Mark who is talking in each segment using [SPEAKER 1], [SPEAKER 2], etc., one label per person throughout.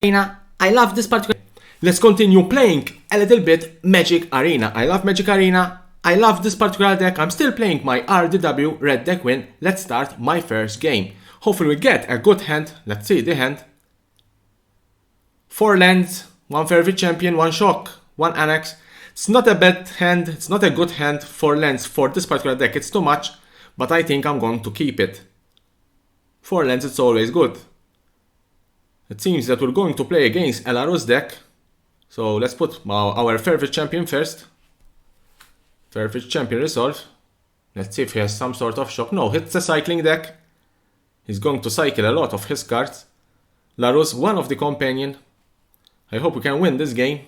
[SPEAKER 1] Arena. I love this particular. Let's continue playing a little bit Magic Arena. I love Magic Arena. I love this particular deck. I'm still playing my RDW red deck win. Let's start my first game. Hopefully we get a good hand. Let's see the hand. 4 lands, 1 Favorite Champion, 1 Shock, 1 Annex. It's not a bad hand. It's not a good hand. 4 lands for this particular deck. It's too much. But I think I'm going to keep it. 4 lands, it's always good. It seems that we're going to play against Elaro's deck. So let's put our Favorite Champion first. Favorite Champion resolve. Let's see if he has some sort of shock. No, it's a cycling deck. He's going to cycle a lot of his cards. Larus, one of the companion. I hope we can win this game.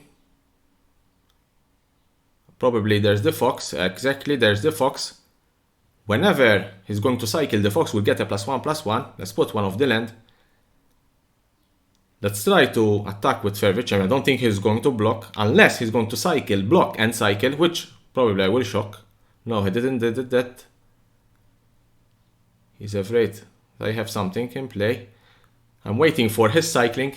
[SPEAKER 1] Probably there's the fox. Exactly, there's the fox. Whenever he's going to cycle the fox, we'll get a +1/+1. Let's put one of the land. Let's try to attack with Favorite Champion. I don't think he's going to block. Unless he's going to cycle, block and cycle. Which probably I will shock. No, he didn't did that. He's afraid I have something in play. I'm waiting for his cycling.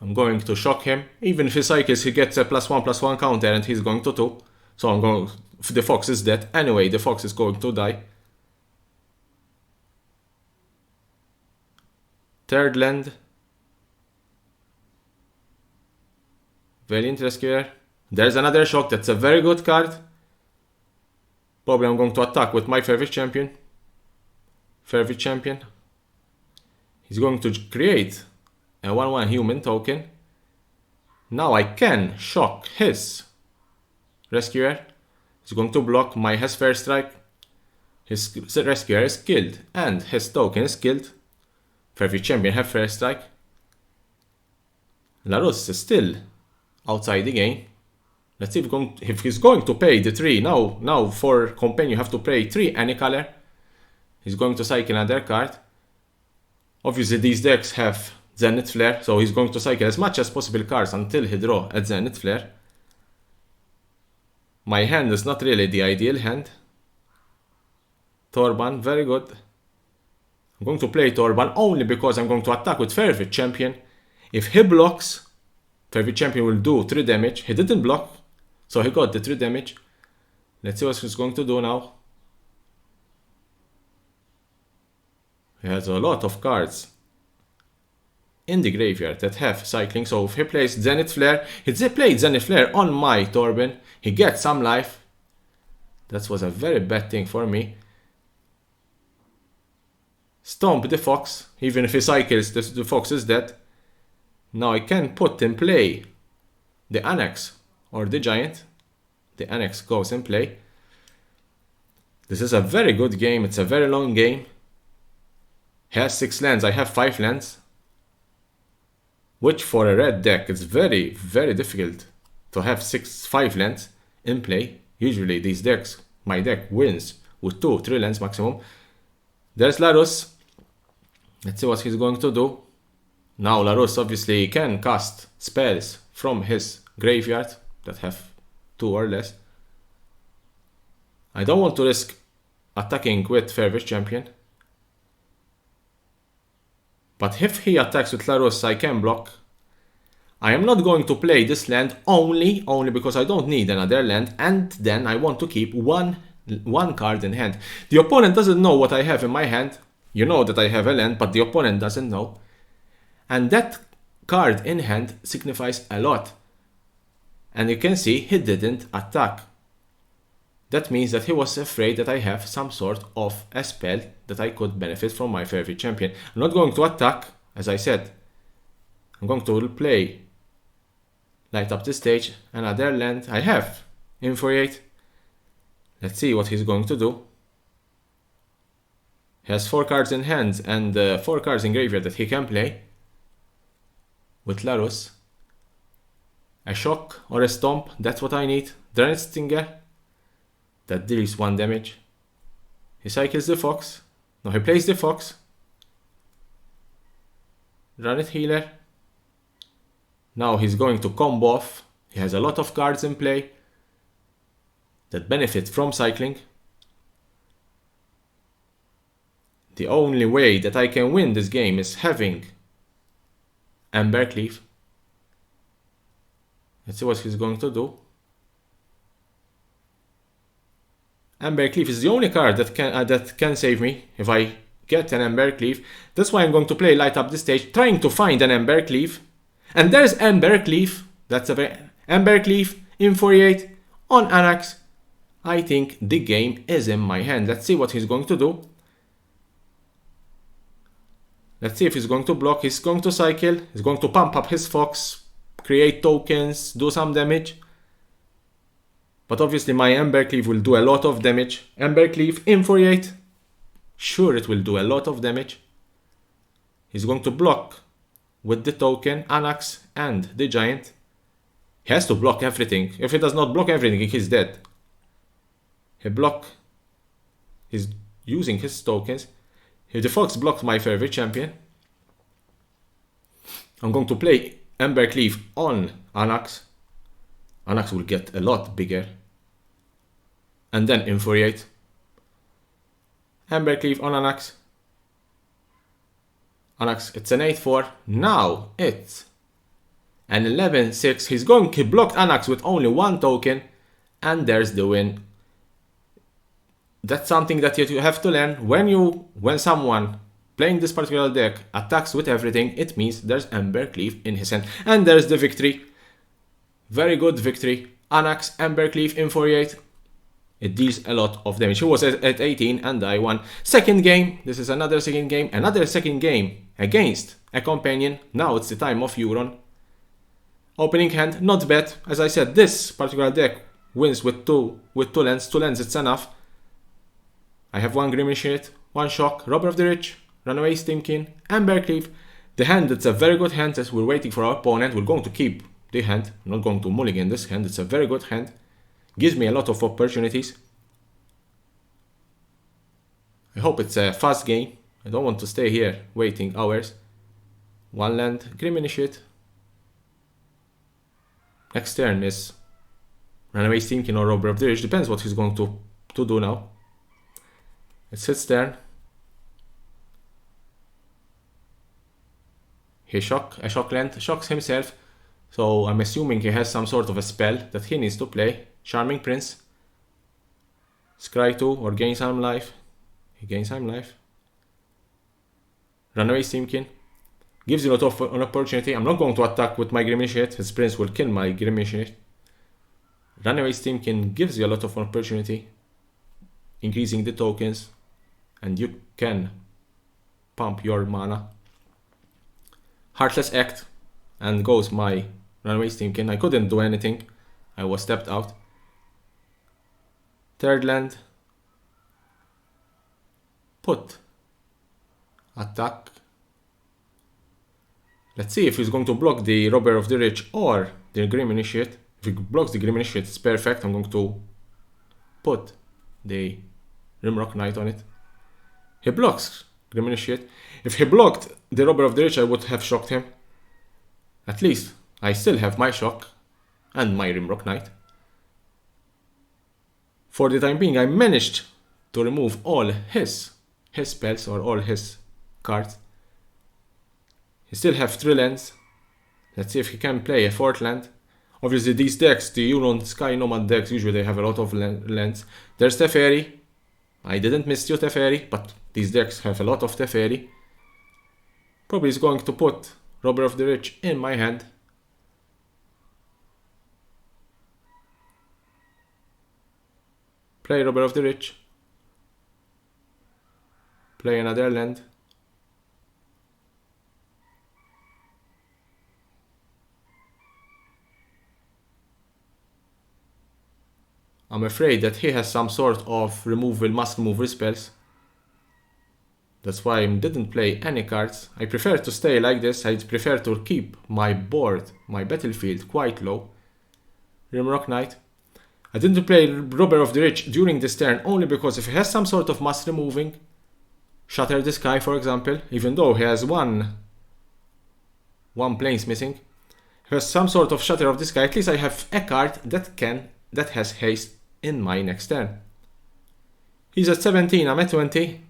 [SPEAKER 1] I'm going to shock him. Even if he cycles, he gets a +1/+1 counter and he's going to 2. So I'm going. The fox is dead. Anyway, the fox is going to die. Third land. Valiant Rescuer. There's another shock. That's a very good card. Probably I'm going to attack with my Favorite Champion. Favorite Champion. He's going to create a 1/1 human token. Now I can shock his Rescuer. He's going to block. My has Fair Strike. His Rescuer is killed and his token is killed. Favorite Champion have Fair Strike. Larus is still outside the game. Let's see if he's going to pay the 3. Now for companion you have to pay 3 any color. He's going to cycle another card. Obviously these decks have Zenith Flare, so he's going to cycle as much as possible cards until he draw at Zenith Flare. My hand is not really the ideal hand. Torban, very good. I'm going to play Torban only because I'm going to attack with Favorite Champion. If he blocks, Favorite Champion will do 3 damage. He didn't block, so he got the 3 damage. Let's see what he's going to do now. He has a lot of cards in the graveyard that have cycling. So if he plays Zenith Flare, he played Zenith Flare on my Torban. He gets some life. That was a very bad thing for me. Stomp the fox. Even if he cycles, the fox is dead. Now I can put in play the Annex or the Giant. The Annex goes in play. This is a very good game. It's a very long game. He has 6 lands. I have 5 lands. Which for a red deck is very, very difficult to have 5 lands in play. Usually these decks, my deck wins with 2-3 lands maximum. There's Larus. Let's see what he's going to do. Now Larus obviously can cast spells from his graveyard that have 2 or less. I don't want to risk attacking with Favorite Champion. But if he attacks with Larus, I can block. I am not going to play this land only because I don't need another land, and then I want to keep one card in hand. The opponent doesn't know what I have in my hand. You know that I have a land, but the opponent doesn't know. And that card in hand signifies a lot. And you can see he didn't attack. That means that he was afraid that I have some sort of a spell that I could benefit from my Favorite Champion. I'm not going to attack, as I said. I'm going to play Light Up the Stage, another land. I have Infuriate. Let's see what he's going to do. He has 4 cards in hand and 4 cards in graveyard that he can play. With Larus. A shock or a stomp, that's what I need. Drained Stinger. That deals 1 damage. He cycles the fox. No, he plays the fox. Drained Healer. Now he's going to combo off. He has a lot of cards in play that benefit from cycling. The only way that I can win this game is having Embercleave. Let's see what he's going to do. Embercleave is the only card that can save me if I get an Embercleave. That's why I'm going to play Light Up the Stage, trying to find an Embercleave. And there's Embercleave. That's a very... Embercleave, Infuriate, on Anax. I think the game is in my hand. Let's see what he's going to do. Let's see if he's going to block. He's going to cycle. He's going to pump up his Fox, create tokens, do some damage. But obviously my Embercleave will do a lot of damage. Embercleave, Infuriate. Sure, it will do a lot of damage. He's going to block with the token, Anax, and the Giant. He has to block everything. If he does not block everything, he's dead. He block. He's using his tokens. If the Fox blocks my favorite champion, I'm going to play Embercleave on Anax. Anax will get a lot bigger. And then Infuriate. Embercleave on Anax. Anax, it's an 8-4. Now it's an 11-6. He blocked Anax with only one token. And there's the win. That's something that you have to learn. When someone playing this particular deck attacks with everything, it means there's Embercleave in his hand. And there's the victory. Very good victory. Anax, Embercleave, Infuriate. It deals a lot of damage. He was at 18 and I won. Second game. This is another second game. Another second game against a companion. Now it's the time of Euron. Opening hand, not bad. As I said, this particular deck wins with two lands. 2 lands, it's enough. I have 1 Grim Initiate, 1 Shock, Robber of the Rich, Runaway Steamkin, Embercleave. The hand, it's a very good hand as we're waiting for our opponent. We're going to keep the hand. I'm not going to mulligan this hand. It's a very good hand. Gives me a lot of opportunities. I hope it's a fast game. I don't want to stay here waiting hours. 1 land, Grim Initiate. Next turn is Runaway Steamkin or Robber of the Rich. Depends what he's going to do now. It's his turn. A shock land, shocks himself. So I'm assuming he has some sort of a spell that he needs to play. Charming Prince. Scry 2 or gain some life. He gains some life. Runaway Steamkin. Gives you a lot of an opportunity. I'm not going to attack with my Grim Initiate. His Prince will kill my Grim Initiate. Runaway Steamkin gives you a lot of opportunity. Increasing the tokens. And you can pump your mana. Heartless Act. And goes my Runaway Steamkin. I couldn't do anything. I was stepped out. Third land. Put. Attack. Let's see if he's going to block the Robber of the Rich or the Grim Initiate. If he blocks the Grim Initiate, it's perfect. I'm going to put the Rimrock Knight on it. He blocks Grim Initiate. If he blocked the Robber of the Rich, I would have shocked him. At least I still have my shock and my Rimrock Knight. For the time being, I managed to remove all his spells or all his cards. He still have 3 lands. Let's see if he can play a 4th land. Obviously these decks, the Euron Sky Nomad decks, usually they have a lot of lands. There's Teferi. I didn't miss you Teferi, but these decks have a lot of Teferi. Probably is going to put Robber of the Rich in my hand. Play Robber of the Rich. Play another land. I'm afraid that he has some sort of mask removal spells. That's why I didn't play any cards. I prefer to stay like this. I prefer to keep my board, my battlefield quite low. Rimrock Knight. I didn't play Robber of the Rich during this turn only because if he has some sort of mask removing, Shatter the Sky for example, even though he has one planes missing, if he has some sort of Shatter of the Sky, at least I have a card that has haste in my next turn. He's at 17, I'm at 20.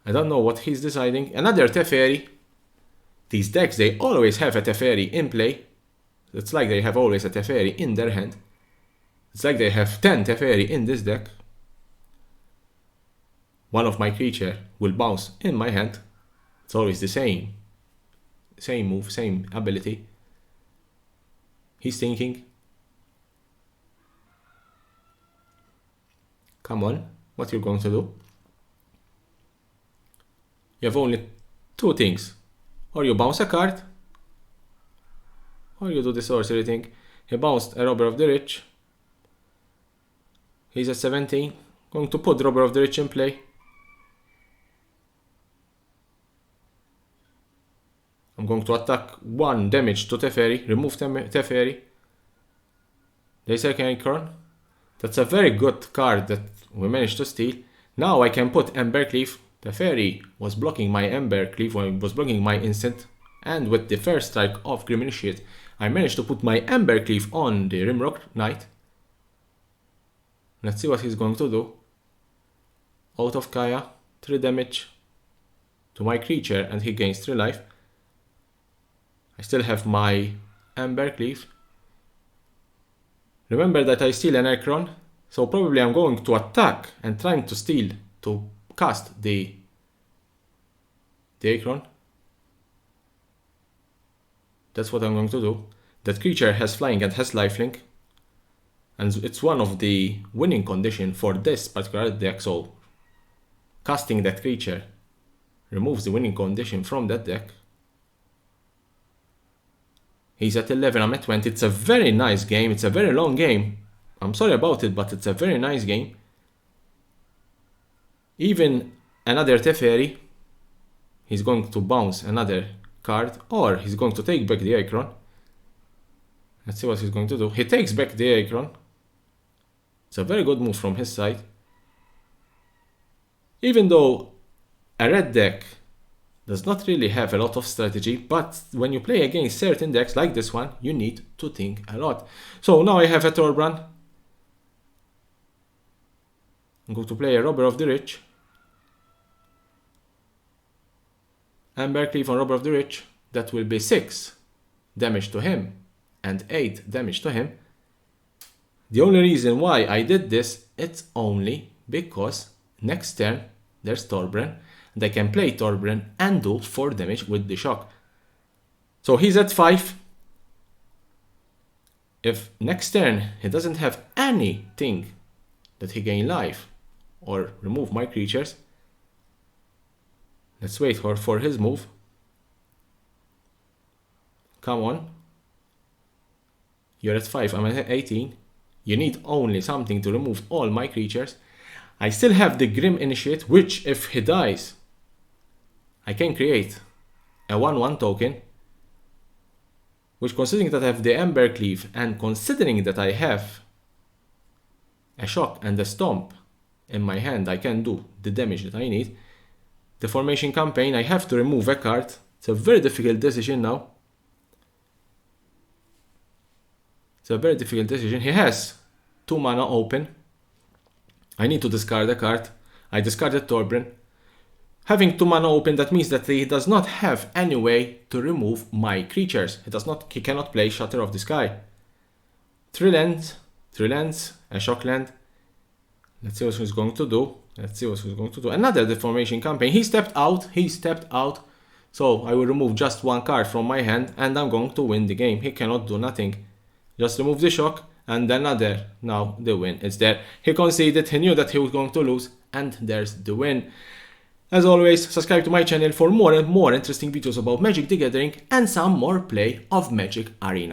[SPEAKER 1] I don't know what he's deciding. Another Teferi. These decks, they always have a Teferi in play. It's like they have always a Teferi in their hand. It's like they have 10 Teferi in this deck. One of my creature will bounce in my hand. It's always the same. Same move, same ability. He's thinking. Come on, what you're going to do? You have only two things. Or you bounce a card, or you do the sorcery thing. He bounced a Robber of the Rich. He's at 17. Going to put Robber of the Rich in play. I'm going to attack 1 damage to Teferi, remove Teferi. They say Acorn. That's a very good card that we managed to steal. Now I can put Embercleave. Teferi was blocking my Embercleave, or was blocking my instant. And with the first strike of Grim Initiate, I managed to put my Embercleave on the Rimrock Knight. Let's see what he's going to do. Out of Kaya, 3 damage to my creature, and he gains 3 life. I still have my Embercleave. Remember that I steal an Acorn, so probably I'm going to attack and trying to steal to cast the Acorn. That's what I'm going to do. That creature has flying and has lifelink, and it's one of the winning condition for this particular deck, so casting that creature removes the winning condition from that deck. He's at 11, I'm at 20. It's a very nice game. It's a very long game. I'm sorry about it, but it's a very nice game. Even another Teferi, he's going to bounce another card, or he's going to take back the Acorn. Let's see what he's going to do. He takes back the Acorn. It's a very good move from his side. Even though a red deck does not really have a lot of strategy, but when you play against certain decks like this one, you need to think a lot. So now I have a Torbran. I'm going to play a Robber of the Rich. Embercleave on Robber of the Rich. That will be 6 damage to him and 8 damage to him. The only reason why I did this, it's only because next turn there's Torbran, and I can play Torbran and do 4 damage with the shock. So he's at 5. If next turn he doesn't have anything that he gain life or remove my creatures, let's wait for his move. Come on. You're at 5, I'm at 18. You need only something to remove all my creatures. I still have the Grim Initiate, which if he dies, I can create a 1/1 token, which, considering that I have the Embercleave and considering that I have a Shock and a Stomp in my hand, I can do the damage that I need. The Formation Campaign, I have to remove a card. It's a very difficult decision now. It's a very difficult decision. He has 2 mana open. I need to discard a card. I discarded Torbran. Having 2 mana open, that means that he does not have any way to remove my creatures. He cannot play Shatter of the Sky. 3 lands, a shock land. Let's see what he's going to do. Another Deformation Campaign. He stepped out. So I will remove just 1 card from my hand and I'm going to win the game. He cannot do nothing. Just remove the shock and another. Now the win is there. He conceded, he knew that he was going to lose, and there's the win. As always, subscribe to my channel for more and more interesting videos about Magic the Gathering and some more play of Magic Arena.